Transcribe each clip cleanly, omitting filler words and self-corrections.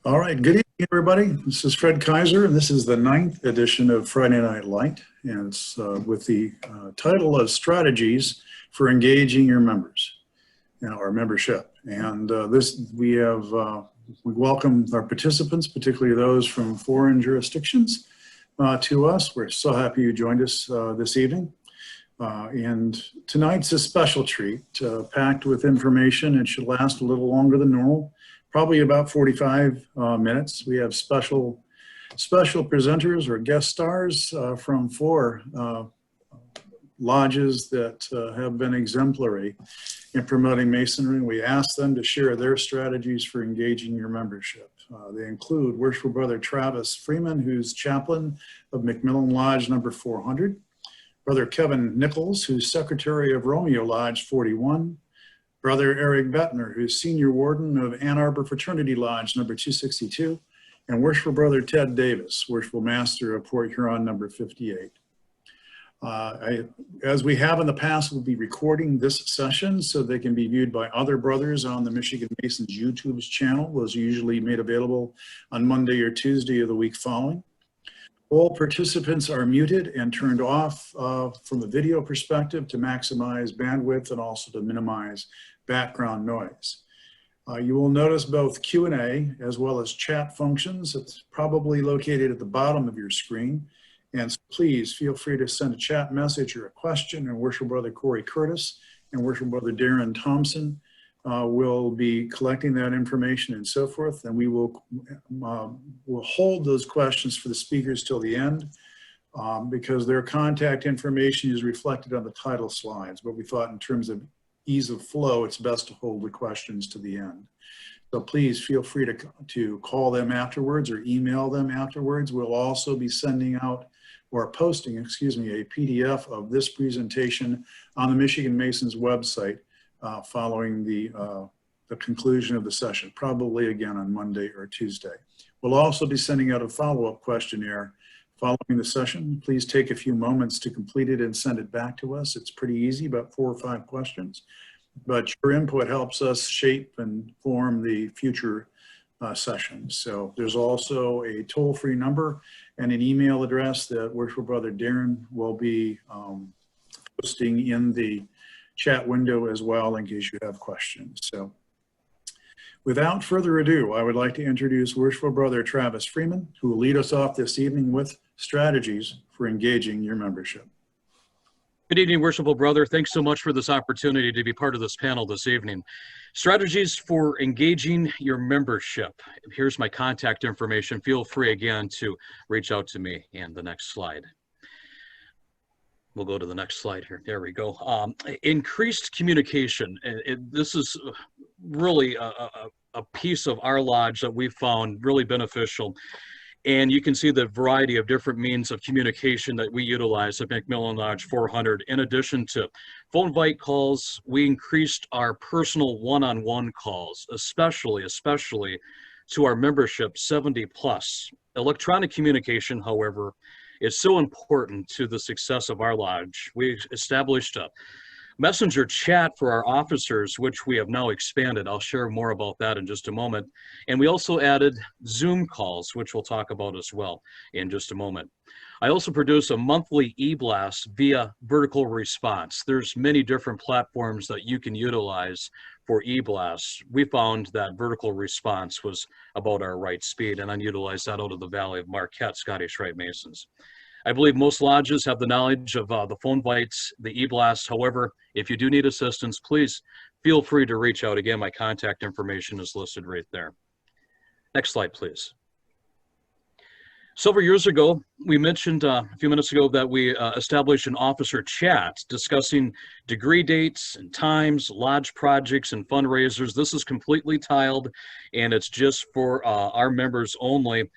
All right, good evening, everybody. This is Fred Kaiser, and this is the 9th edition of Friday Night Light, and it's with the title of Strategies for Engaging Your Members, our membership. And we welcome our participants, particularly those from foreign jurisdictions, to us. We're so happy you joined us this evening. And tonight's a special treat, packed with information. It should last a little longer than normal. Probably about 45 minutes. We have special presenters or guest stars from four lodges that have been exemplary in promoting Masonry. We asked them to share their strategies for engaging your membership. They include Worshipful Brother Travis Freeman, who's chaplain of McMillan Lodge number 400. Brother Kevin Nichols, who's secretary of Romeo Lodge 41. Brother Eric Bettner, who's senior warden of Ann Arbor Fraternity Lodge number 262, and Worshipful Brother Ted Davis, Worshipful Master of Port Huron number 58. As we have in the past, we'll be recording this session so they can be viewed by other brothers on the Michigan Masons YouTube channel. Those are usually made available on Monday or Tuesday of the week following. All participants are muted and turned off from a video perspective to maximize bandwidth and also to minimize background noise. You will notice both Q&A as well as chat functions. It's probably located at the bottom of your screen. And so please feel free to send a chat message or a question, and Worshipful Brother Corey Curtis and Worshipful Brother Darren Thompson will be collecting that information and so forth, and we will we'll hold those questions for the speakers till the end because their contact information is reflected on the title slides, but we thought in terms of ease of flow, it's best to hold the questions to the end. So please feel free to call them afterwards or email them afterwards. We'll also be sending out or posting, a PDF of this presentation on the Michigan Masons website following the conclusion of the session, probably again on Monday or Tuesday. We'll also be sending out a follow-up questionnaire following the session. Please take a few moments to complete it and send it back to us. It's pretty easy, about 4 or 5 questions, but your input helps us shape and form the future sessions. So there's also a toll-free number and an email address that Worshipful Brother Darren will be posting in the chat window as well in case you have questions. So without further ado, I would like to introduce Worshipful Brother Travis Freeman, who will lead us off this evening with strategies for engaging your membership. Good evening, Worshipful Brother. Thanks so much for this opportunity to be part of this panel this evening. Strategies for engaging your membership. Here's my contact information. Feel free again to reach out to me. And the next slide. We'll go to the next slide here. There we go. Increased communication. This is really a piece of our lodge that we found really beneficial. And you can see the variety of different means of communication that we utilize at McMillan Lodge 400. In addition to phone invite calls, we increased our personal one-on-one calls, especially to our membership 70 plus. Electronic communication, however, is so important to the success of our lodge. We established a messenger chat for our officers, which we have now expanded. I'll share more about that in just a moment. And we also added Zoom calls, which we'll talk about as well in just a moment. I also produce a monthly e-blast via vertical response. There's many different platforms that you can utilize for e-blasts. We found that vertical response was about our right speed, and I utilized that out of the Valley of Marquette Scottish Rite Masons. I believe most lodges have the knowledge of the phone bites, the e-blasts. However, if you do need assistance, please feel free to reach out. Again, my contact information is listed right there. Next slide, please. Several years ago, we mentioned a few minutes ago that we established an officer chat discussing degree dates and times, lodge projects, and fundraisers. This is completely tiled, and it's just for our members only.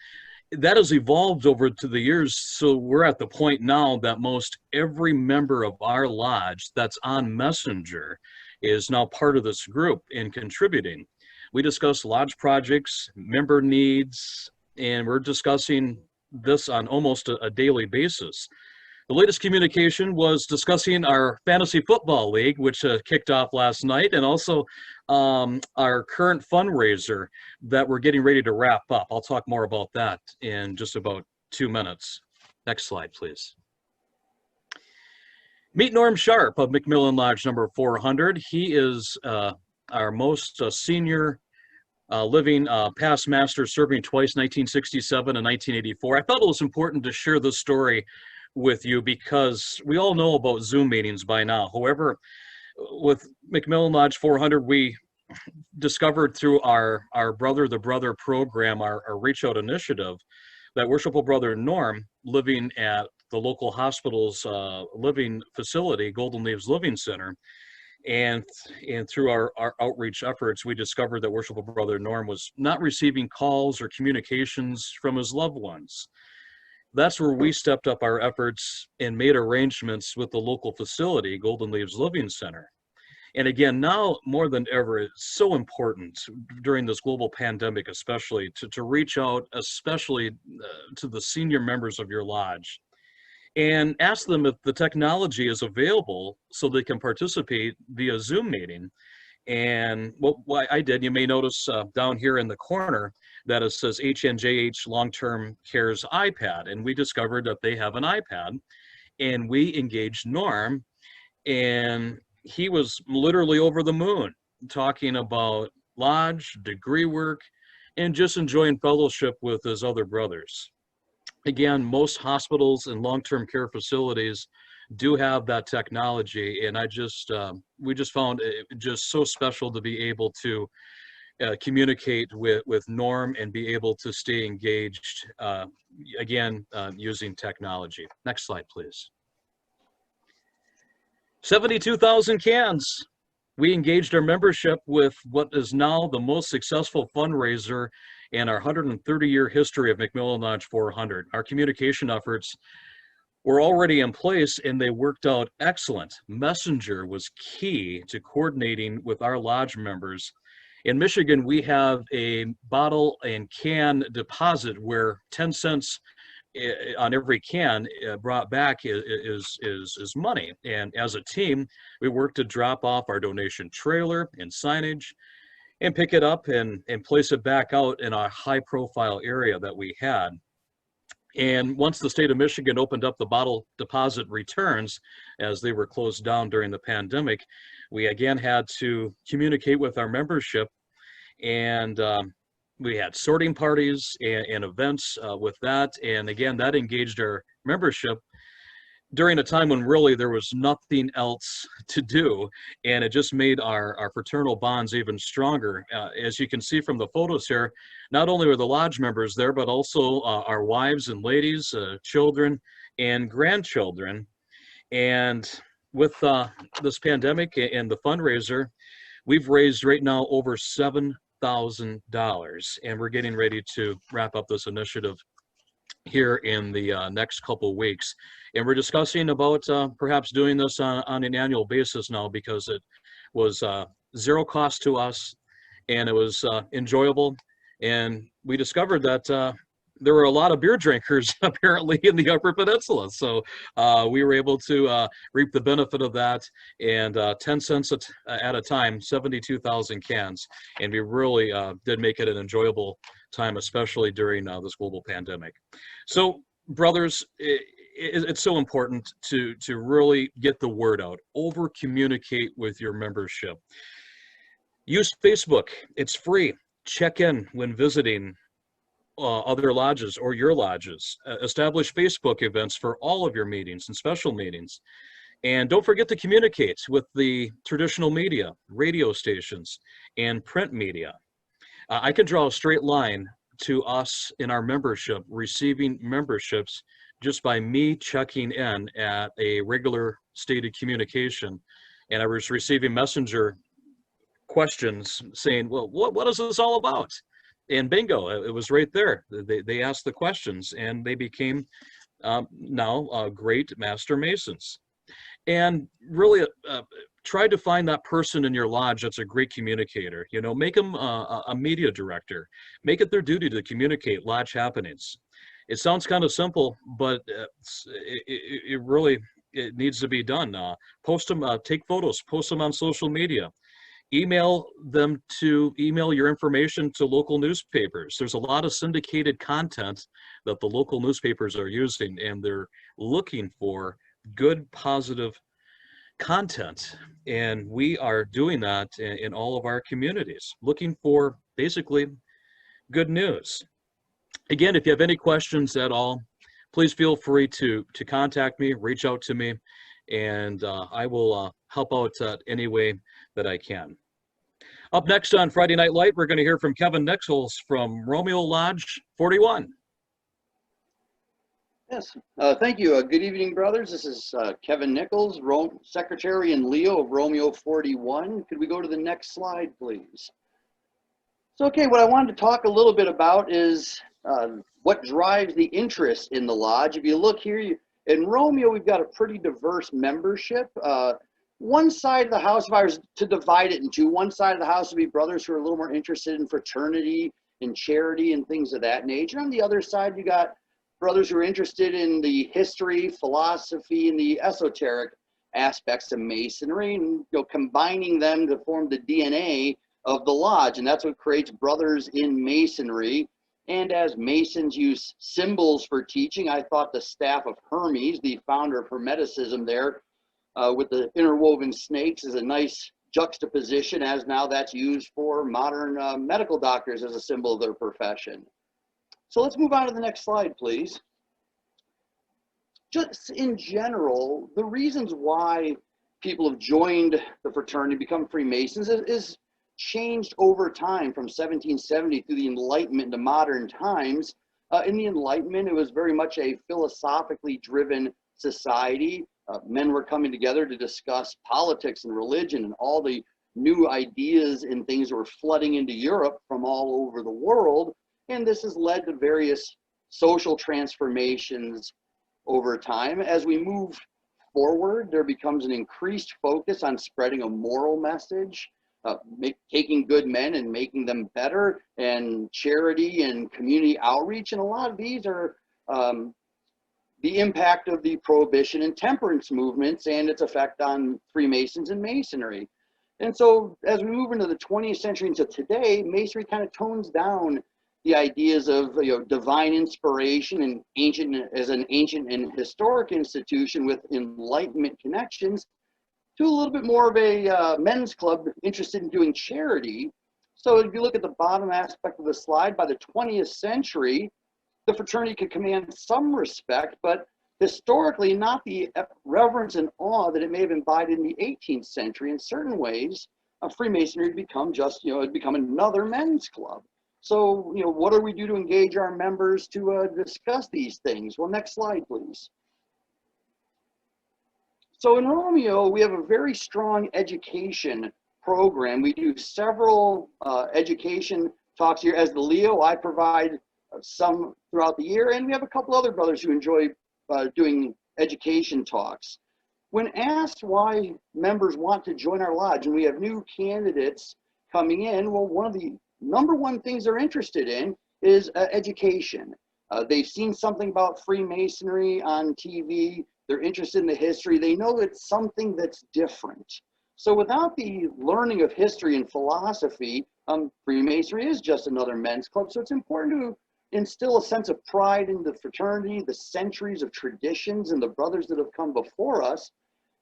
That has evolved over to the years, so we're at the point now that most every member of our lodge that's on Messenger is now part of this group and contributing. We discuss lodge projects, member needs, and we're discussing this on almost a daily basis. The latest communication was discussing our fantasy football league, which kicked off last night, and also our current fundraiser that we're getting ready to wrap up. I'll talk more about that in just about 2 minutes. Next slide, please. Meet Norm Sharp of McMillan Lodge number 400. He is our most senior living past master, serving twice, 1967 and 1984. I thought it was important to share this story with you because we all know about Zoom meetings by now. However, with McMillan Lodge 400, we discovered through our Brother the Brother program, our Reach Out initiative, that Worshipful Brother Norm, living at the local hospital's living facility, Golden Leaves Living Center, and through our outreach efforts, we discovered that Worshipful Brother Norm was not receiving calls or communications from his loved ones. That's where we stepped up our efforts and made arrangements with the local facility, Golden Leaves Living Center. And again, now more than ever, it's so important during this global pandemic, especially to reach out, especially to the senior members of your lodge, and ask them if the technology is available so they can participate via Zoom meeting. And what I did, you may notice down here in the corner that it says HNJH Long-Term Care's iPad. And we discovered that they have an iPad, and we engaged Norm, and he was literally over the moon talking about lodge, degree work, and just enjoying fellowship with his other brothers. Again, most hospitals and long-term care facilities do have that technology, and we just found it just so special to be able to communicate with Norm and be able to stay engaged, again, using technology. Next slide, please. 72,000 cans. We engaged our membership with what is now the most successful fundraiser in our 130-year history of McMillan Lodge 400. Our communication efforts were already in place, and they worked out excellent. Messenger was key to coordinating with our lodge members. In Michigan, we have a bottle and can deposit where 10 cents on every can brought back is money. And as a team, we worked to drop off our donation trailer and signage and pick it up and place it back out in a high-profile area that we had. And once the state of Michigan opened up the bottle deposit returns, as they were closed down during the pandemic, we again had to communicate with our membership, and we had sorting parties and events with that. And again, that engaged our membership during a time when really there was nothing else to do, and it just made our fraternal bonds even stronger. As you can see from the photos here, not only were the lodge members there, but also our wives and ladies, children and grandchildren. And with this pandemic and the fundraiser, we've raised right now over $7,000, and we're getting ready to wrap up this initiative here in the next couple weeks. And we're discussing about perhaps doing this on an annual basis now, because it was zero cost to us, and it was enjoyable. And we discovered that there were a lot of beer drinkers apparently in the Upper Peninsula. So we were able to reap the benefit of that, and 10 cents at a time, 72,000 cans. And we really did make it an enjoyable time, especially during this global pandemic. So brothers, it's so important to really get the word out, over communicate with your membership. Use Facebook, it's free. Check in when visiting other lodges or your lodges. Establish Facebook events for all of your meetings and special meetings. And don't forget to communicate with the traditional media, radio stations, and print media. I can draw a straight line to us in our membership receiving memberships just by me checking in at a regular stated communication. And I was receiving messenger questions saying, well, what is this all about? And bingo, it was right there. They asked the questions, and they became now great master masons. And really try to find that person in your lodge that's a great communicator. You know, make them a media director. Make it their duty to communicate lodge happenings. It sounds kind of simple, but it really it needs to be done. Post them, take photos, post them on social media, email your information to local newspapers. There's a lot of syndicated content that the local newspapers are using, and they're looking for good, positive content. And we are doing that in all of our communities, looking for basically good news. Again, if you have any questions at all, please feel free to contact me, reach out to me, and I will help out any way that I can. Up next on Friday Night Light, we're going to hear from Kevin Nichols from Romeo Lodge 41. Yes, thank you. Good evening, brothers. This is Kevin Nichols, Secretary and Leo of Romeo 41. Could we go to the next slide, please? So, okay, what I wanted to talk a little bit about is what drives the interest in the lodge. If you look here, in Romeo, we've got a pretty diverse membership. One side of the house, if I was to divide it into, one side of the house would be brothers who are a little more interested in fraternity and charity and things of that nature. On the other side, you got brothers who are interested in the history, philosophy, and the esoteric aspects of Masonry, and combining them to form the DNA of the lodge. And that's what creates Brothers in Masonry. And as Masons use symbols for teaching, I thought the staff of Hermes, the founder of Hermeticism there, with the interwoven snakes, is a nice juxtaposition, as now that's used for modern medical doctors as a symbol of their profession. So let's move on to the next slide, please. Just in general, the reasons why people have joined the fraternity, become Freemasons, is changed over time from 1770 through the Enlightenment to modern times. In the Enlightenment, it was very much a philosophically driven society. Men were coming together to discuss politics and religion, and all the new ideas and things were flooding into Europe from all over the world. And this has led to various social transformations over time. As we move forward, there becomes an increased focus on spreading a moral message, taking good men and making them better, and charity and community outreach. And a lot of these are the impact of the Prohibition and temperance movements and its effect on Freemasons and Masonry. And so as we move into the 20th century into today, Masonry kind of tones down the ideas of divine inspiration and as an ancient and historic institution with Enlightenment connections, to a little bit more of a men's club interested in doing charity. So if you look at the bottom aspect of the slide, by the 20th century, the fraternity could command some respect, but historically not the reverence and awe that it may have embodied in the 18th century. In certain ways, Freemasonry had become just, had become another men's club. So, what do we do to engage our members to discuss these things? Well, next slide, please. So in Romeo, we have a very strong education program. We do several education talks here. As the Leo, I provide some throughout the year, and we have a couple other brothers who enjoy doing education talks. When asked why members want to join our lodge, and we have new candidates coming in, well, one of the number one things they're interested in is education. They've seen something about Freemasonry on TV. They're interested in the history. They know it's something that's different. So without the learning of history and philosophy, Freemasonry is just another men's club. So it's important to instill a sense of pride in the fraternity, the centuries of traditions, and the brothers that have come before us.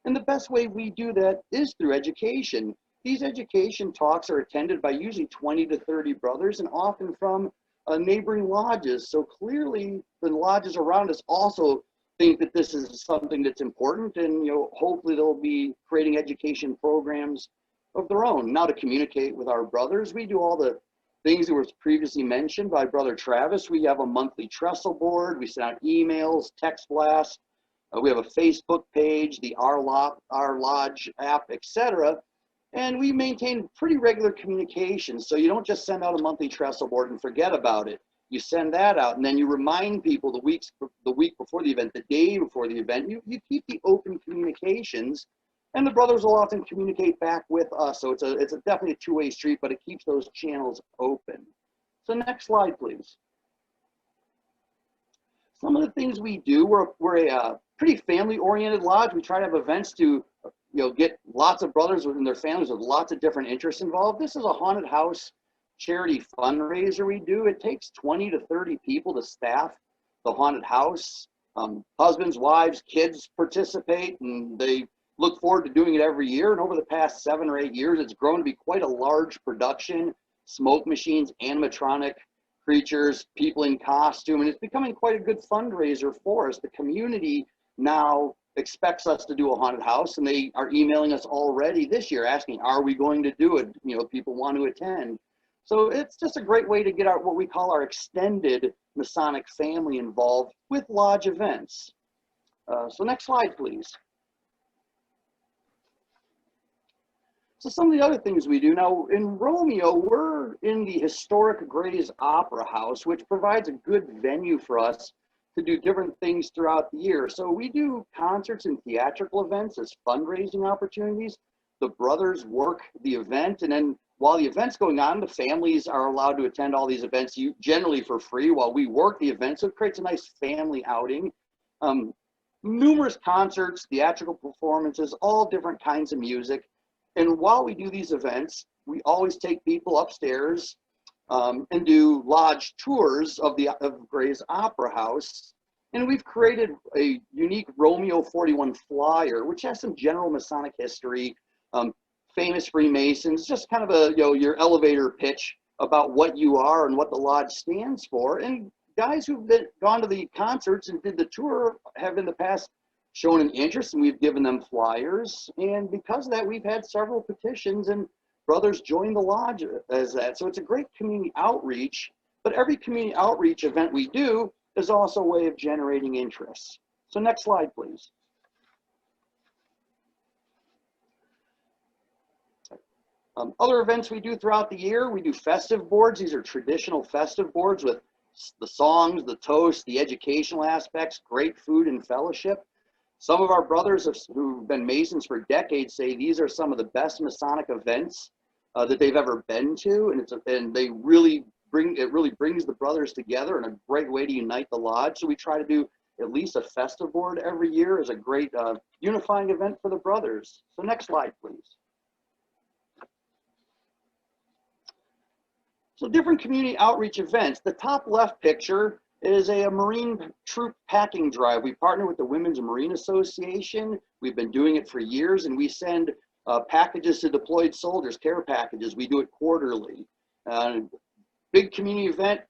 And the best way we do that is through education. These education talks are attended by usually 20 to 30 brothers, and often from neighboring lodges. So clearly the lodges around us also think that this is something that's important, and hopefully they'll be creating education programs of their own. Now, to communicate with our brothers, we do all the things that were previously mentioned by Brother Travis. We have a monthly trestle board. We send out emails, text blasts. We have a Facebook page, the Our Lodge app, etc. And we maintain pretty regular communication. So you don't just send out a monthly trestle board and forget about it. You send that out, and then you remind people the week before the event, the day before the event. You keep the open communications, and the brothers will often communicate back with us. So it's definitely a two-way street, but it keeps those channels open. So next slide, please. Some of the things we do, we're a pretty family-oriented lodge. We try to have events to, get lots of brothers within their families with lots of different interests involved. This is a haunted house charity fundraiser we do. It takes 20 to 30 people to staff the haunted house. Husbands, wives, kids participate, and they look forward to doing it every year. And over the past 7 or 8 years, it's grown to be quite a large production. Smoke machines, animatronic creatures, people in costume, and it's becoming quite a good fundraiser for us. The community now expects us to do a haunted house, and they are emailing us already this year asking, are we going to do it? People want to attend. So it's just a great way to get what we call our extended Masonic family involved with lodge events. So next slide, please. So some of the other things we do now in Romeo, we're in the historic Gray's Opera House, which provides a good venue for us to do different things throughout the year. So we do concerts and theatrical events as fundraising opportunities. The brothers work the event, and then while the event's going on, the families are allowed to attend all these events generally for free while we work the event. So it creates a nice family outing. Numerous concerts, theatrical performances, all different kinds of music. And while we do these events, we always take people upstairs and do lodge tours of Gray's Opera House. And we've created a unique Romeo 41 flyer, which has some general Masonic history, famous Freemasons, just kind of a, your elevator pitch about what you are and what the lodge stands for. And guys who've gone to the concerts and did the tour have in the past shown an interest, and we've given them flyers. And because of that, we've had several petitions and brothers join the lodge as that. So it's a great community outreach, but every community outreach event we do is also a way of generating interest. So next slide, please. Other events we do throughout the year, we do festive boards. These are traditional festive boards with the songs, the toasts, the educational aspects, great food and fellowship. Some of our brothers who've been Masons for decades say these are some of the best Masonic events that they've ever been to, and it really brings the brothers together in a great way to unite the lodge. So we try to do at least a festive board every year as a great unifying event for the brothers. So next slide, please. So different community outreach events. The top left picture is a Marine troop packing drive. We partner with the Women's Marine Association. We've been doing it for years, and we send packages to deployed soldiers, care packages. We do it quarterly. Big community event,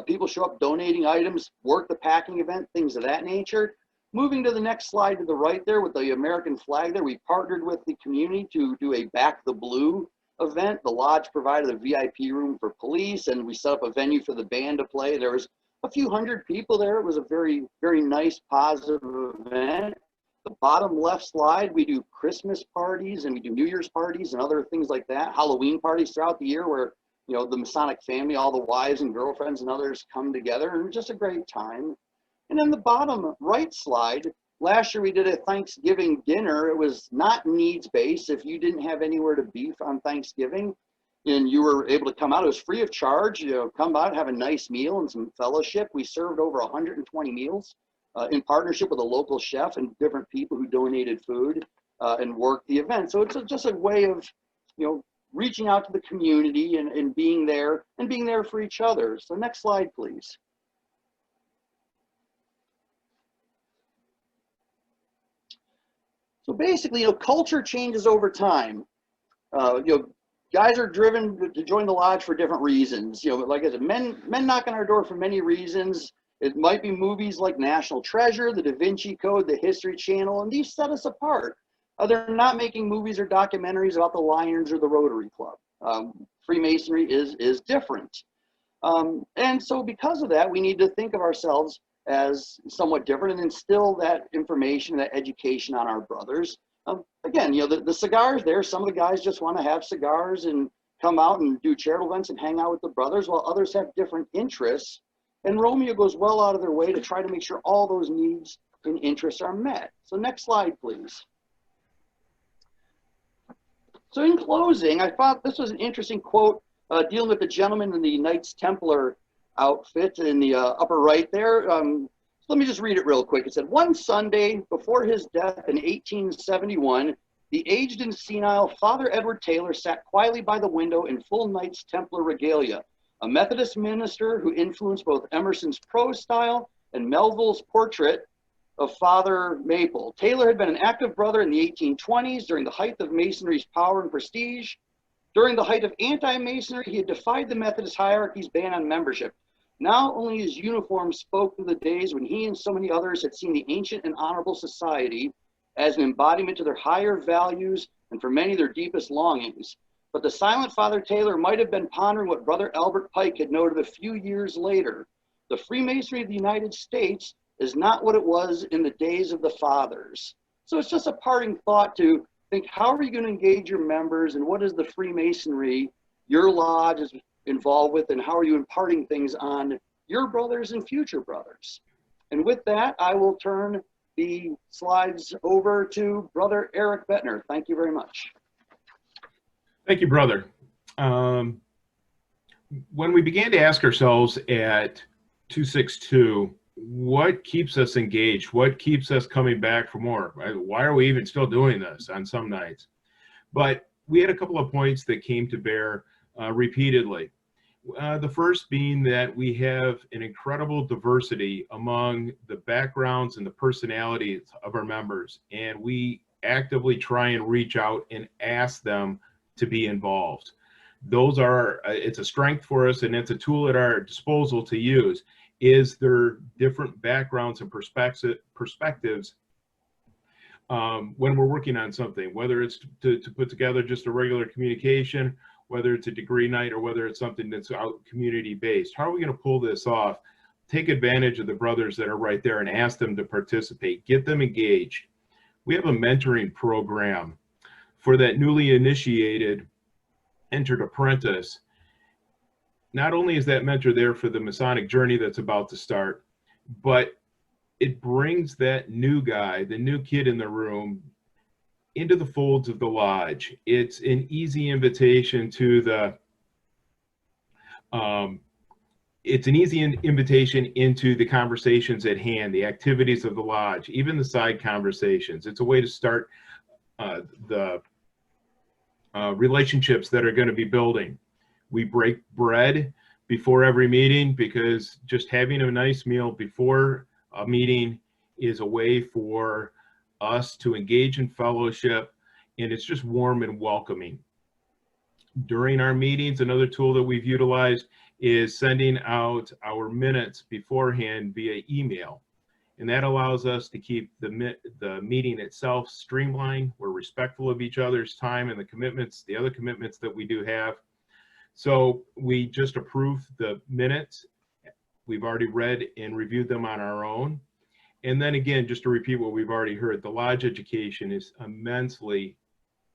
people show up donating items, work the packing event, things of that nature. Moving to the next slide to the right there with the American flag there, we partnered with the community to do a Back the Blue event. The lodge provided a VIP room for police, and we set up a venue for the band to play. There was a few hundred people there. It was a very, very nice, positive event. The bottom left slide, we do Christmas parties, and we do New Year's parties and other things like that. Halloween parties throughout the year where, the Masonic family, all the wives and girlfriends and others come together, and just a great time. And then the bottom right slide, last year we did a Thanksgiving dinner. It was not needs-based. If you didn't have anywhere to be on Thanksgiving and you were able to come out, it was free of charge. Come out, have a nice meal and some fellowship. We served over 120 meals in partnership with a local chef and different people who donated food and worked the event. So it's just a way of, reaching out to the community and being there for each other. So next slide, please. So basically, culture changes over time. Guys are driven to join the lodge for different reasons. Like I said, men knock on our door for many reasons. It might be movies like National Treasure, The Da Vinci Code, The History Channel, and these set us apart. They're not making movies or documentaries about the Lions or the Rotary Club. Freemasonry is different. And so because of that, we need to think of ourselves as somewhat different and instill that information, that education on our brothers. Again, the cigars there, some of the guys just want to have cigars and come out and do charitable events and hang out with the brothers, while others have different interests. And Romeo goes well out of their way to try to make sure all those needs and interests are met. So next slide, please. So in closing, I thought this was an interesting quote dealing with the gentleman in the Knights Templar outfit in the upper right there. Let me just read it real quick. It said, one Sunday before his death in 1871, the aged and senile Father Edward Taylor sat quietly by the window in full Knights Templar regalia, a Methodist minister who influenced both Emerson's prose style and Melville's portrait of Father Maple. Taylor had been an active brother in the 1820s during the height of Masonry's power and prestige. During the height of anti-Masonry, he had defied the Methodist hierarchy's ban on membership. Now only his uniform spoke of the days when he and so many others had seen the ancient and honorable society as an embodiment to their higher values and for many their deepest longings. But the silent Father Taylor might have been pondering what Brother Albert Pike had noted a few years later. The Freemasonry of the United States is not what it was in the days of the fathers. So it's just a parting thought to think, how are you going to engage your members, and what is the Freemasonry your lodge is involved with, and how are you imparting things on your brothers and future brothers? And with that, I will turn the slides over to Brother Eric Bettner. Thank you very much. Thank you, brother. When we began to ask ourselves at 262, what keeps us engaged? What keeps us coming back for more? Why are we even still doing this on some nights? But we had a couple of points that came to bear repeatedly. The first being that we have an incredible diversity among the backgrounds and the personalities of our members, and we actively try and reach out and ask them to be involved. Those are, it's a strength for us, and it's a tool at our disposal to use, is their different backgrounds and perspectives when we're working on something, whether it's to put together just a regular communication, whether it's a degree night, or whether it's something that's out community-based. How are we going to pull this off? Take advantage of the brothers that are right there and ask them to participate. Get them engaged. We have a mentoring program for that newly initiated entered apprentice. Not only is that mentor there for the Masonic journey that's about to start, but it brings that new guy, the new kid in the room, into the folds of the lodge. It's an easy invitation to the, invitation into the conversations at hand, the activities of the lodge, even the side conversations. It's a way to start the relationships that are going to be building. We break bread before every meeting, because just having a nice meal before a meeting is a way for us to engage in fellowship, and it's just warm and welcoming. During our meetings, another tool that we've utilized is sending out our minutes beforehand via email, and that allows us to keep the meeting itself streamlined. We're respectful of each other's time and the other commitments that we do have. So we just approved the minutes. We've already read and reviewed them on our own. And then again, just to repeat what we've already heard, the lodge education is immensely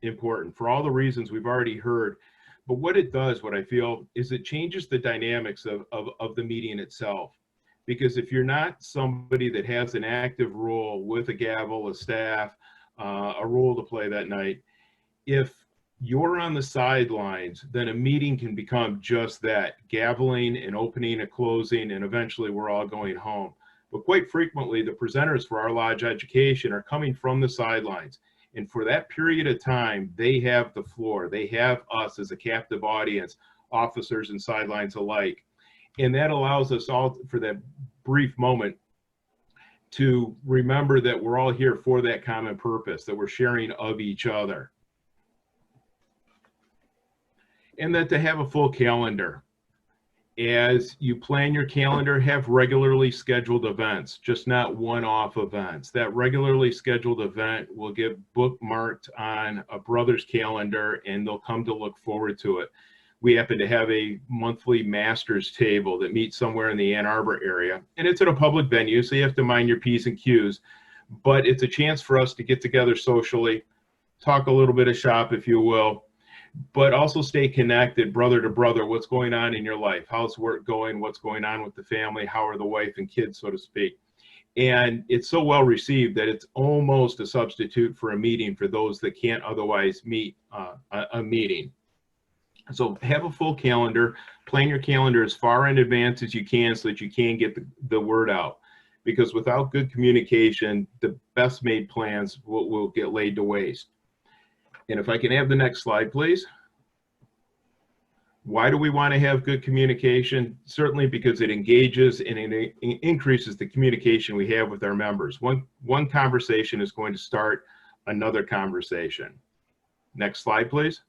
important for all the reasons we've already heard. But what it does, what I feel, is it changes the dynamics of the meeting itself. Because if you're not somebody that has an active role with a gavel, a staff, a role to play that night, if you're on the sidelines, then a meeting can become just that, gaveling and opening and closing, and eventually we're all going home. But quite frequently, the presenters for our lodge education are coming from the sidelines. And for that period of time, they have the floor. They have us as a captive audience, officers and sidelines alike. And that allows us all, for that brief moment, to remember that we're all here for that common purpose, that we're sharing of each other. And that to have a full calendar. As you plan your calendar, have regularly scheduled events, just not one-off events. That regularly scheduled event will get bookmarked on a brother's calendar, and they'll come to look forward to it. We happen to have a monthly master's table that meets somewhere in the Ann Arbor area, and it's at a public venue, so you have to mind your P's and Q's, but it's a chance for us to get together socially, talk a little bit of shop, if you will, but also stay connected brother to brother. What's going on in your life? How's work going? What's going on with the family? How are the wife and kids, so to speak? And it's so well received that it's almost a substitute for a meeting for those that can't otherwise meet a meeting. So have a full calendar, plan your calendar as far in advance as you can so that you can get the word out. because without good communication, the best made plans will get laid to waste. And if I can have the next slide, please. Why do we want to have good communication? Certainly because it engages and it increases the communication we have with our members. One conversation is going to start another conversation. Next slide, please.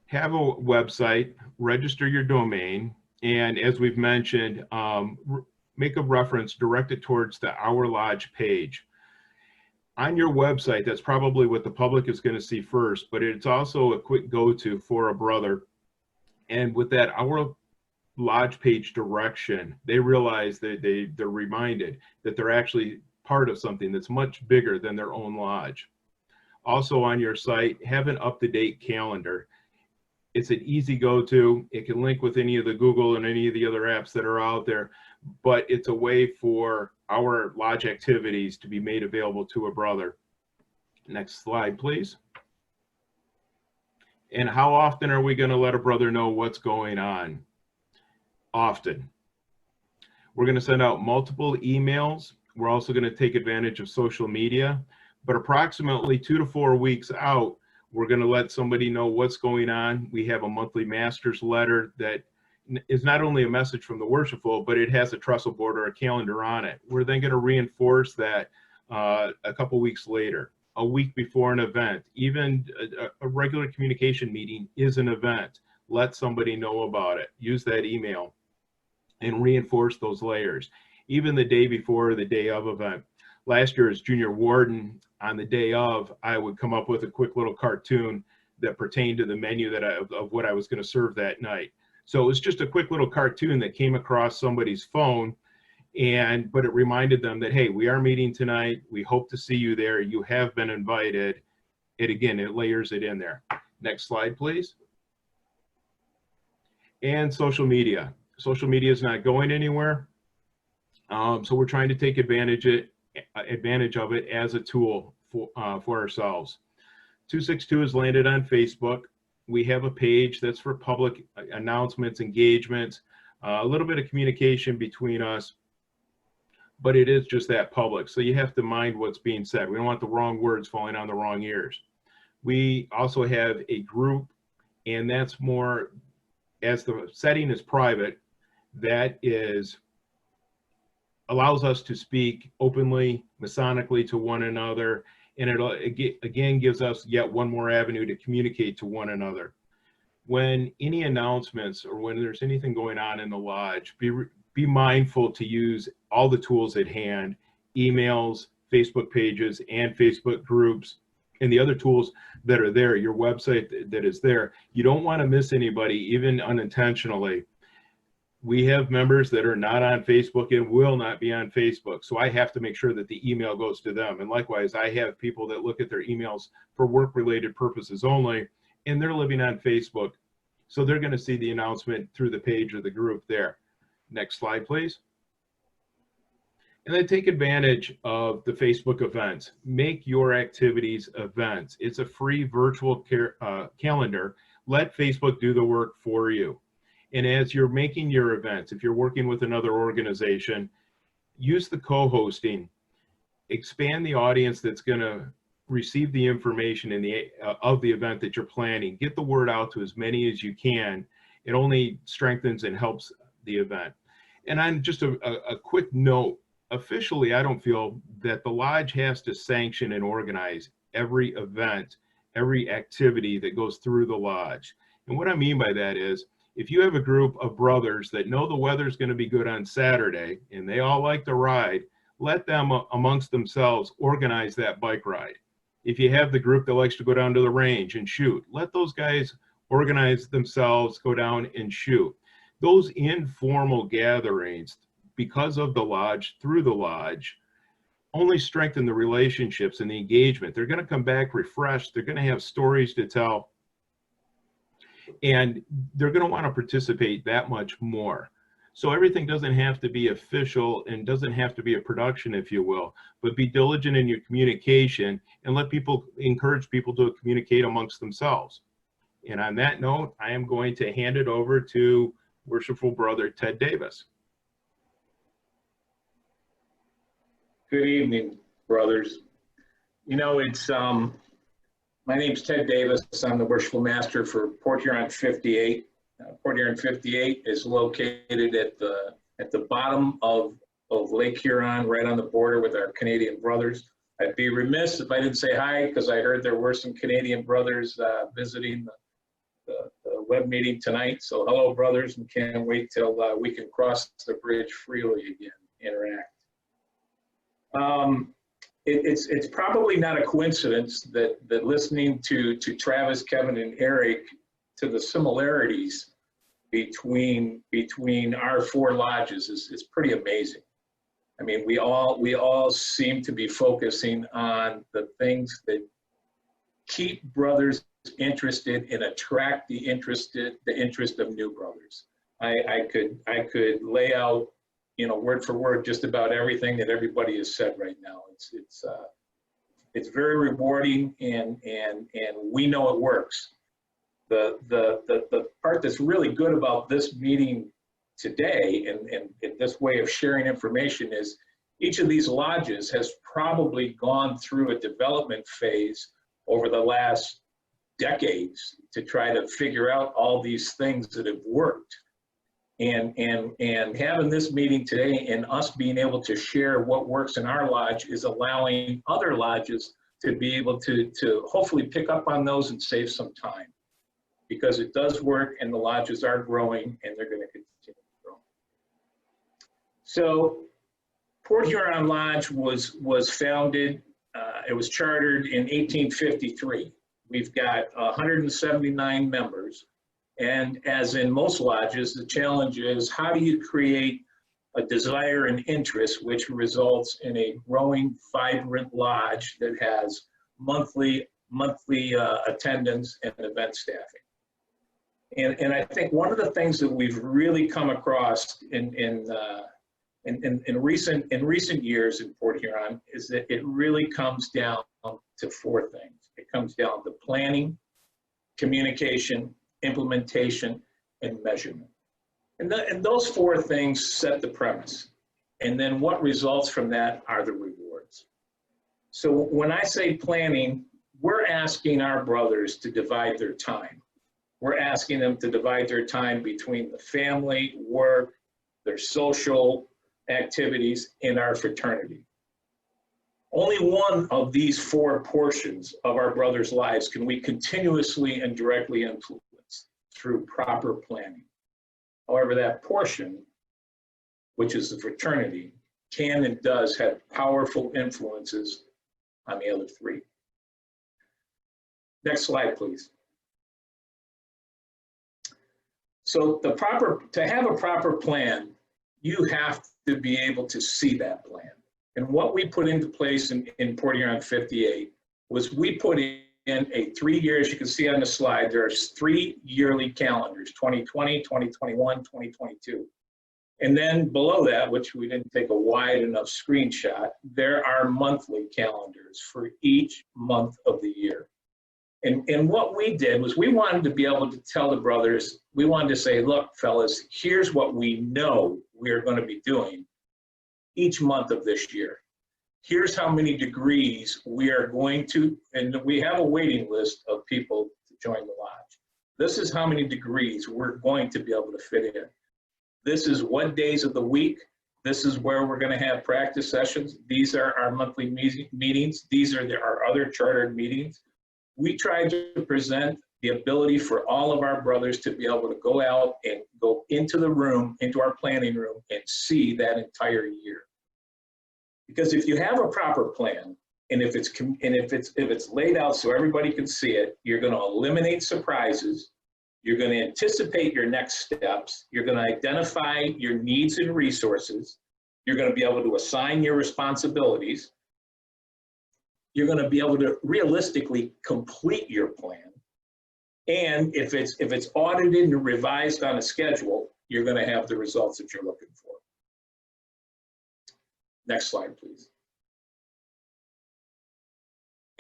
Have a website, register your domain, and as we've mentioned, make a reference, direct it towards the Our Lodge page. On your website, that's probably what the public is going to see first, but it's also a quick go-to for a brother. And with that Our Lodge page direction, they realize that they're reminded that they're actually part of something that's much bigger than their own lodge. Also on your site, have an up-to-date calendar. It's an easy go-to. It can link with any of the Google and any of the other apps that are out there, but it's a way for our lodge activities to be made available to a brother. Next slide, please. And how often are we going to let a brother know what's going on? Often. We're going to send out multiple emails. We're also going to take advantage of social media, but approximately 2 to 4 weeks out, we're going to let somebody know what's going on. We have a monthly master's letter that is not only a message from the worshipful, but it has a trestle board or a calendar on it. We're then going to reinforce that a couple weeks later, a week before an event. Even a regular communication meeting is an event. Let somebody know about it. Use that email and reinforce those layers. Even the day before or the day of event. Last year as junior warden, on the day of, I would come up with a quick little cartoon that pertained to the menu of what I was going to serve that night. So it was just a quick little cartoon that came across somebody's phone, but it reminded them that, hey, we are meeting tonight. We hope to see you there. You have been invited. It layers it in there. Next slide, please. And social media. Social media is not going anywhere. So we're trying to take advantage of it as a tool for ourselves. 262 has landed on Facebook. We have a page that's for public announcements, engagements, a little bit of communication between us, but it is just that public. So you have to mind what's being said. We don't want the wrong words falling on the wrong ears. We also have a group, and that's more, as the setting is private, that allows us to speak openly, Masonically to one another, and it again gives us yet one more avenue to communicate to one another. When any announcements or when there's anything going on in the lodge, be mindful to use all the tools at hand, emails, Facebook pages, and Facebook groups, and the other tools that are there, your website that is there. You don't want to miss anybody, even unintentionally. We have members that are not on Facebook and will not be on Facebook. So I have to make sure that the email goes to them. And likewise, I have people that look at their emails for work-related purposes only, and they're living on Facebook. So they're going to see the announcement through the page or the group there. Next slide, please. And then take advantage of the Facebook events. Make your activities events. It's a free virtual calendar. Let Facebook do the work for you. And as you're making your events, if you're working with another organization, use the co-hosting, expand the audience that's going to receive the information of the event that you're planning. Get the word out to as many as you can. It only strengthens and helps the event. And on just a quick note, officially, I don't feel that the lodge has to sanction and organize every event, every activity that goes through the lodge. And what I mean by that is, if you have a group of brothers that know the weather's going to be good on Saturday and they all like to ride, let them amongst themselves organize that bike ride. If you have the group that likes to go down to the range and shoot, let those guys organize themselves, go down and shoot. Those informal gatherings, because of the lodge, through the lodge, only strengthen the relationships and the engagement. They're going to come back refreshed. They're going to have stories to tell. And they're going to want to participate that much more. So everything doesn't have to be official and doesn't have to be a production, if you will, but be diligent in your communication and encourage people to communicate amongst themselves. And on that note, I am going to hand it over to worshipful brother Ted Davis. Good evening, brothers. You know, my name's Ted Davis. I'm the worshipful master for Port Huron 58. Port Huron 58 is located at the bottom of Lake Huron, right on the border with our Canadian brothers. I'd be remiss if I didn't say hi, because I heard there were some Canadian brothers visiting the web meeting tonight. So hello, brothers, and can't wait till we can cross the bridge freely again, interact. It's probably not a coincidence that listening to Travis, Kevin, and Eric, to the similarities between our four lodges is pretty amazing. I mean, we all seem to be focusing on the things that keep brothers interested and attract the interest of new brothers. I could lay out, you know, word for word, just about everything that everybody has said right now. It's very rewarding, and we know it works. The part that's really good about this meeting today and this way of sharing information is each of these lodges has probably gone through a development phase over the last decades to try to figure out all these things that have worked. And having this meeting today and us being able to share what works in our lodge is allowing other lodges to be able to hopefully pick up on those and save some time, because it does work and the lodges are growing and they're going to continue to grow. So Port Huron Lodge was founded, it was chartered in 1853. We've got 179 members. And as in most lodges, the challenge is, how do you create a desire and interest which results in a growing, vibrant lodge that has monthly attendance and event staffing? And I think one of the things that we've really come across in recent years in Port Huron is that it really comes down to four things. It comes down to planning, communication, implementation, and measurement. And those four things set the premise. And then what results from that are the rewards. So when I say planning, we're asking our brothers to divide their time. We're asking them to divide their time between the family, work, their social activities, and our fraternity. Only one of these four portions of our brothers' lives can we continuously and directly influence through proper planning. However, that portion, which is the fraternity, can and does have powerful influences on the other three. Next slide, please. So to have a proper plan, you have to be able to see that plan. And what we put into place in Port Huron 58 was we put in a 3-year, as you can see on the slide, there's 3 yearly calendars, 2020, 2021, 2022. And then below that, which we didn't take a wide enough screenshot, there are monthly calendars for each month of the year. And what we did was we wanted to be able to tell the brothers, we wanted to say, look, fellas, here's what we know we're going to be doing each month of this year. Here's how many degrees we are going to, and we have a waiting list of people to join the lodge. This is how many degrees we're going to be able to fit in. This is what days of the week. This is where we're going to have practice sessions. These are our monthly meetings. These are our other chartered meetings. We try to present the ability for all of our brothers to be able to go out and go into the room, into our planning room, and see that entire year. Because if you have a proper plan, and if it's laid out so everybody can see it, you're going to eliminate surprises. You're going to anticipate your next steps. You're going to identify your needs and resources. You're going to be able to assign your responsibilities. You're going to be able to realistically complete your plan. And if it's audited and revised on a schedule, you're going to have the results that you're looking for. Next slide, please.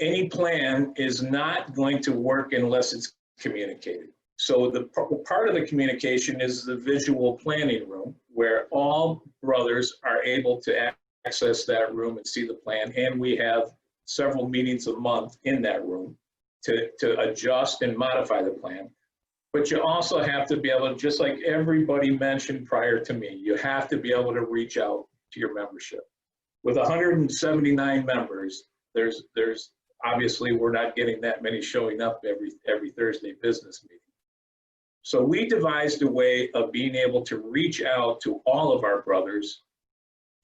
Any plan is not going to work unless it's communicated. So the part of the communication is the visual planning room, where all brothers are able to access that room and see the plan. And we have several meetings a month in that room to adjust and modify the plan. But you also have to be able to, just like everybody mentioned prior to me, you have to be able to reach out to your membership. With 179 members, there's obviously we're not getting that many showing up every Thursday business meeting. So we devised a way of being able to reach out to all of our brothers,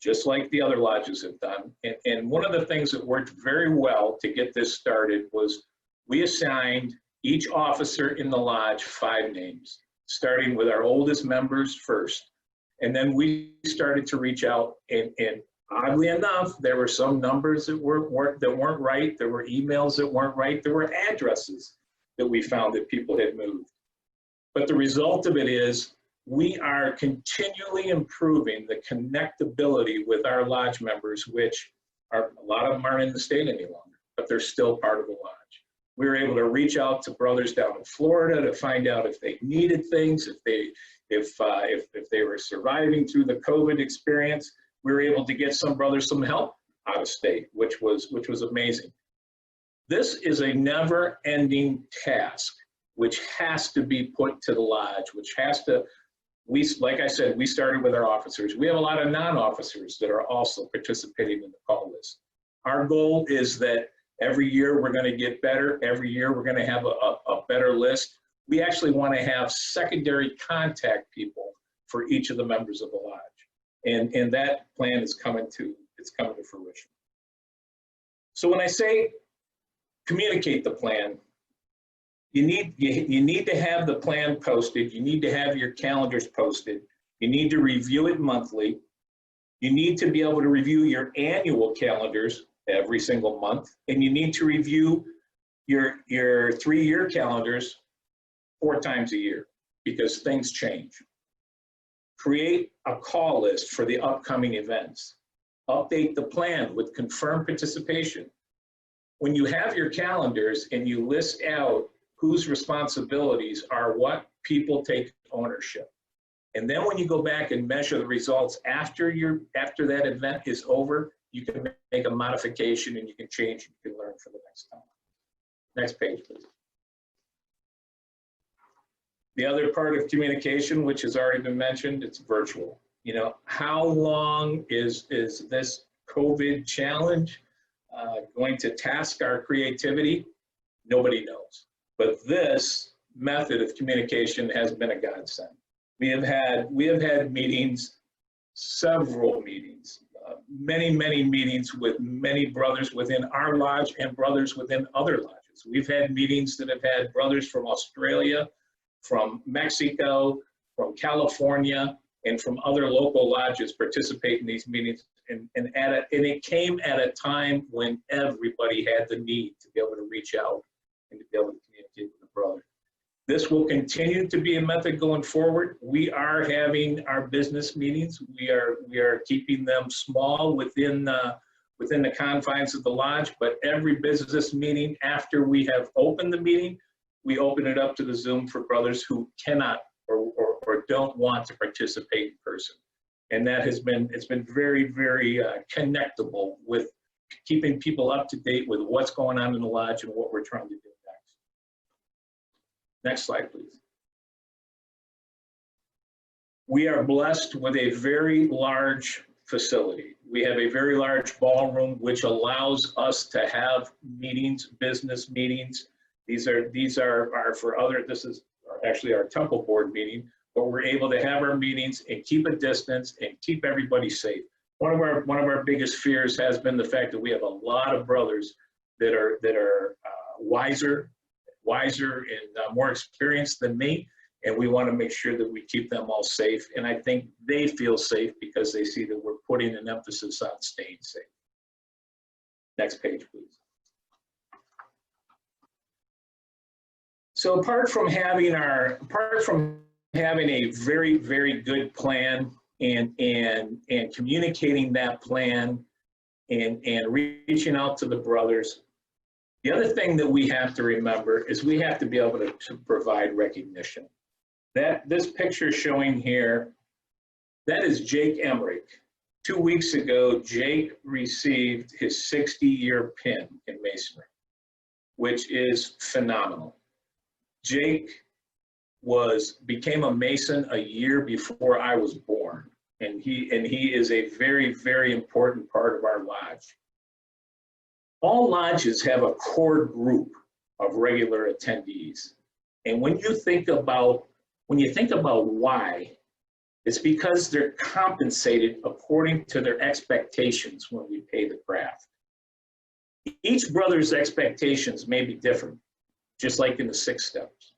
just like the other lodges have done. And one of the things that worked very well to get this started was we assigned each officer in the lodge 5 names, starting with our oldest members first. And then we started to reach out, and oddly enough, there were some numbers that weren't right. There were emails that weren't right. There were addresses that we found that people had moved. But the result of it is we are continually improving the connectability with our lodge members, which are, a lot of them aren't in the state any longer, but they're still part of the lodge. We were able to reach out to brothers down in Florida to find out if they needed things, if they were surviving through the COVID experience. We were able to get some brothers some help out of state, which was amazing. This is a never-ending task, which has to be put to the lodge, which has to, like I said, we started with our officers. We have a lot of non-officers that are also participating in the call list. Our goal is that every year we're going to get better. Every year we're going to have a better list. We actually want to have secondary contact people for each of the members of the lodge. And that plan is coming to fruition. So when I say communicate the plan, you need to have the plan posted. You need to have your calendars posted. You need to review it monthly. You need to be able to review your annual calendars every single month, and you need to review your 3-year calendars 4 times a year, because things change. Create a call list for the upcoming events. Update the plan with confirmed participation. When you have your calendars and you list out whose responsibilities are what, people take ownership. And then when you go back and measure the results after that event is over, you can make a modification and you can change and you can learn for the next time. Next page, please. The other part of communication, which has already been mentioned, it's virtual. You know, how long is this COVID challenge going to task our creativity? Nobody knows. But this method of communication has been a godsend. We have had meetings, several meetings, many meetings with many brothers within our lodge and brothers within other lodges. We've had meetings that have had brothers from Australia, from Mexico, from California, and from other local lodges participate in these meetings. And it came at a time when everybody had the need to be able to reach out and to be able to communicate with a brother. This will continue to be a method going forward. We are having our business meetings. We are keeping them small within the confines of the lodge, but every business meeting after we have opened the meeting, we open it up to the Zoom for brothers who cannot or don't want to participate in person. And that has been, it's been very connectable with keeping people up to date with what's going on in the lodge and what we're trying to do next. Next slide, please. We are blessed with a very large facility. We have a very large ballroom, which allows us to have meetings, business meetings. These are for other, this is actually our temple board meeting, but we're able to have our meetings and keep a distance and keep everybody safe. One of our biggest fears has been the fact that we have a lot of brothers that are wiser and more experienced than me, and we want to make sure that we keep them all safe. And I think they feel safe because they see that we're putting an emphasis on staying safe. Next page, please. So apart from having a very good plan and communicating that plan and reaching out to the brothers, The other thing that we have to remember is we have to be able to provide recognition. This picture showing here, that is Jake Emmerich. 2 weeks ago, Jake received his 60-year pin in masonry, which is phenomenal. Jake became a Mason a year before I was born, and he is a very, very important part of our lodge. All lodges have a core group of regular attendees, and when you think about why, it's because they're compensated according to their expectations when we pay the craft. Each brother's expectations may be different, just like in the 6 steps.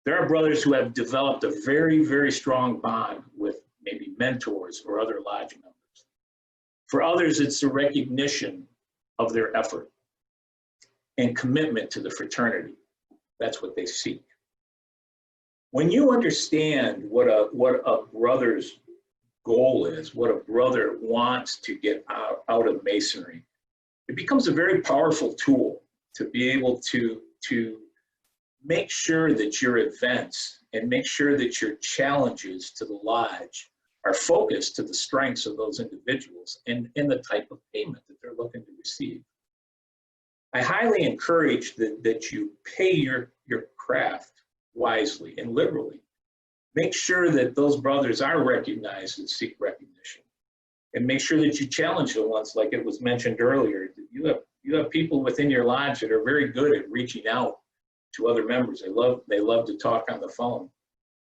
There are brothers who have developed a very, very strong bond with maybe mentors or other lodge members. For others, it's the recognition of their effort and commitment to the fraternity. That's what they seek. When you understand what a brother's goal is, what a brother wants to get out of masonry, it becomes a very powerful tool to be able to make sure that your events and make sure that your challenges to the lodge are focused to the strengths of those individuals and the type of payment that they're looking to receive. I highly encourage that you pay your craft wisely and liberally. Make sure that those brothers are recognized and seek recognition. And make sure that you challenge the ones, like it was mentioned earlier. You have people within your lodge that are very good at reaching out to other members. They love to talk on the phone.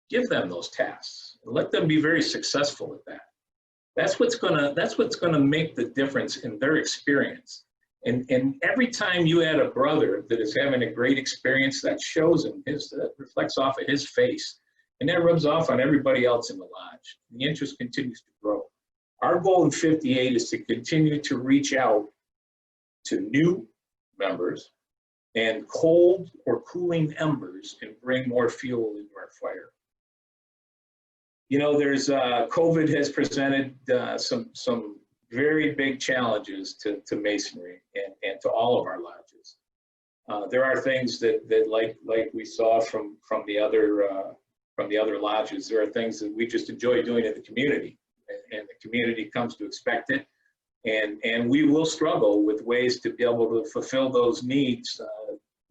Give them those tasks and let them be very successful at that. That's what's gonna make the difference in their experience. And every time you add a brother that is having a great experience, that shows him, that reflects off of his face, and that rubs off on everybody else in the lodge. The interest continues to grow. Our goal in 58 is to continue to reach out to new members and cold or cooling embers and bring more fuel into our fire. You know, there's COVID has presented some very big challenges to masonry and to all of our lodges. There are things that like we saw from the other lodges. There are things that we just enjoy doing in the community, and the community comes to expect it. And we will struggle with ways to be able to fulfill those needs.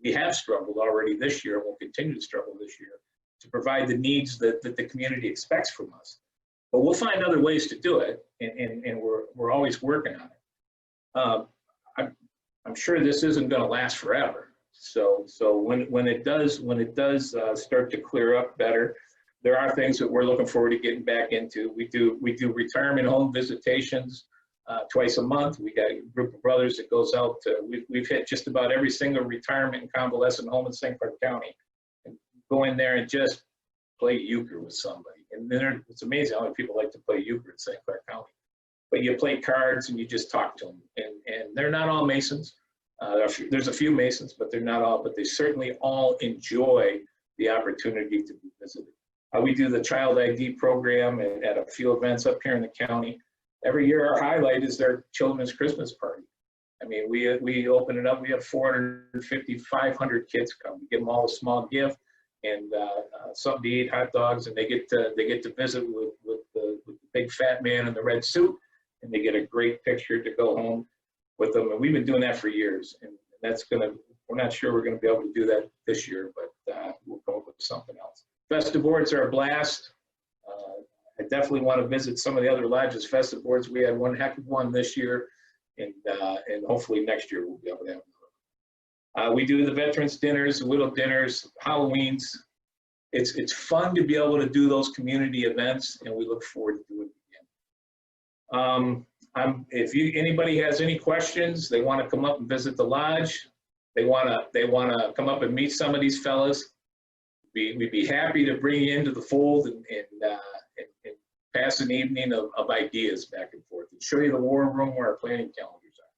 We have struggled already this year, and we'll continue to struggle this year to provide the needs that the community expects from us. But we'll find other ways to do it, and we're always working on it. I'm sure this isn't going to last forever. So when it does start to clear up better, there are things that we're looking forward to getting back into. We do retirement home visitations twice a month. We got a group of brothers that goes out to, we've hit just about every single retirement and convalescent home in St. Clair County, and go in there and just play euchre with somebody. And then it's amazing how many people like to play euchre in St. Clair County. But you play cards and you just talk to them. And they're not all Masons. There's a few Masons, but they're not all, but they certainly all enjoy the opportunity to be visited. We do the child ID program at a few events up here in the county. Every year our highlight is their children's Christmas party. I mean, we open it up, we have 450, 500 kids come. We give them all a small gift and something to eat, hot dogs, and they get to visit with the big fat man in the red suit, and they get a great picture to go home with them. And we've been doing that for years, and we're not sure we're gonna be able to do that this year, but we'll come up with something else. Festive boards are a blast. I definitely want to visit some of the other lodges' festive boards. We had one heck of one this year, and hopefully next year we'll be able to have another. We do the veterans dinners, the widow dinners, Halloweens. It's fun to be able to do those community events, and we look forward to doing it again. If anybody has any questions, they want to come up and visit the lodge, they want to come up and meet some of these fellas, we'd be happy to bring you into the fold and pass an evening of ideas back and forth and show you the war room where our planning calendars are.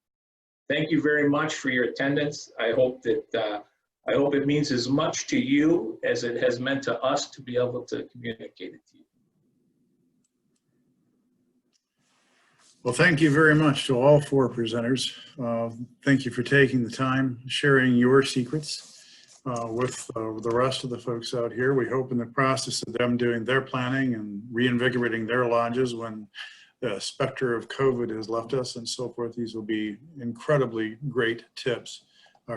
Thank you very much for your attendance. I hope it means as much to you as it has meant to us to be able to communicate it to you. Well, thank you very much to all four presenters. Thank you for taking the time, sharing your secrets with the rest of the folks out here. We hope in the process of them doing their planning and reinvigorating their lodges when the specter of COVID has left us and so forth, these will be incredibly great tips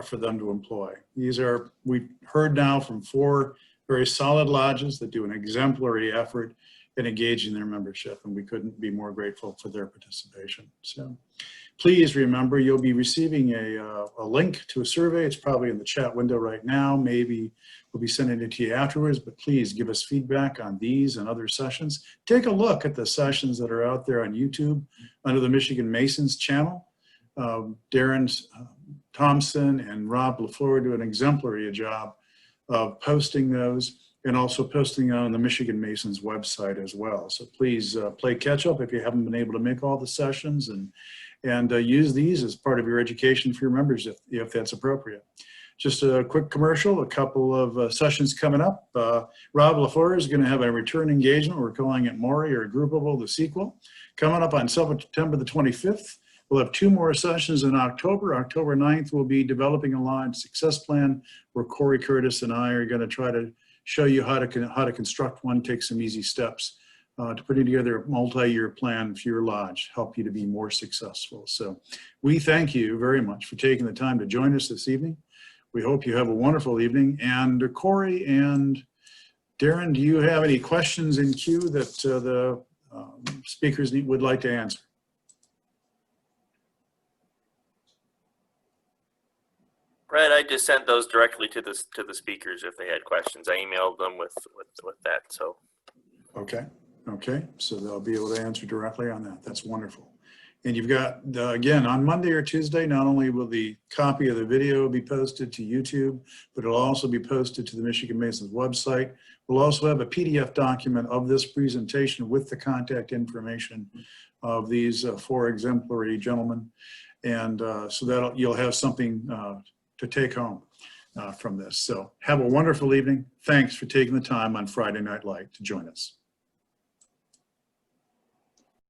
for them to employ. We've heard now from 4 very solid lodges that do an exemplary effort in engaging their membership, and we couldn't be more grateful for their participation. So please remember, you'll be receiving a link to a survey. It's probably in the chat window right now. Maybe we'll be sending it to you afterwards, but please give us feedback on these and other sessions. Take a look at the sessions that are out there on YouTube under the Michigan Masons channel. Darren Thompson and Rob LaFleur do an exemplary job of posting those and also posting on the Michigan Masons website as well. So please play catch up if you haven't been able to make all the sessions, and use these as part of your education for your members if that's appropriate. Just a quick commercial, a couple of sessions coming up. Rob LaFleur is going to have a return engagement. We're calling it Maury or Groupable, the sequel, coming up on September the 25th. We'll have 2 more sessions in October. October 9th, we'll be developing a Lodge success plan where Corey Curtis and I are going to try to show you how to construct one, take some easy steps to putting together a multi-year plan for your lodge, help you to be more successful. So we thank you very much for taking the time to join us this evening. We hope you have a wonderful evening. And Corey and Darren, do you have any questions in queue that the speakers would like to answer? Brett, I just sent those directly to the speakers if they had questions. I emailed them with that. So. Okay. So they'll be able to answer directly on that. That's wonderful. And you've got, again, on Monday or Tuesday, not only will the copy of the video be posted to YouTube, but it'll also be posted to the Michigan Masons website. We'll also have a PDF document of this presentation with the contact information of these 4 exemplary gentlemen. And so that you'll have something to take home from this. So have a wonderful evening. Thanks for taking the time on Friday Night Light to join us.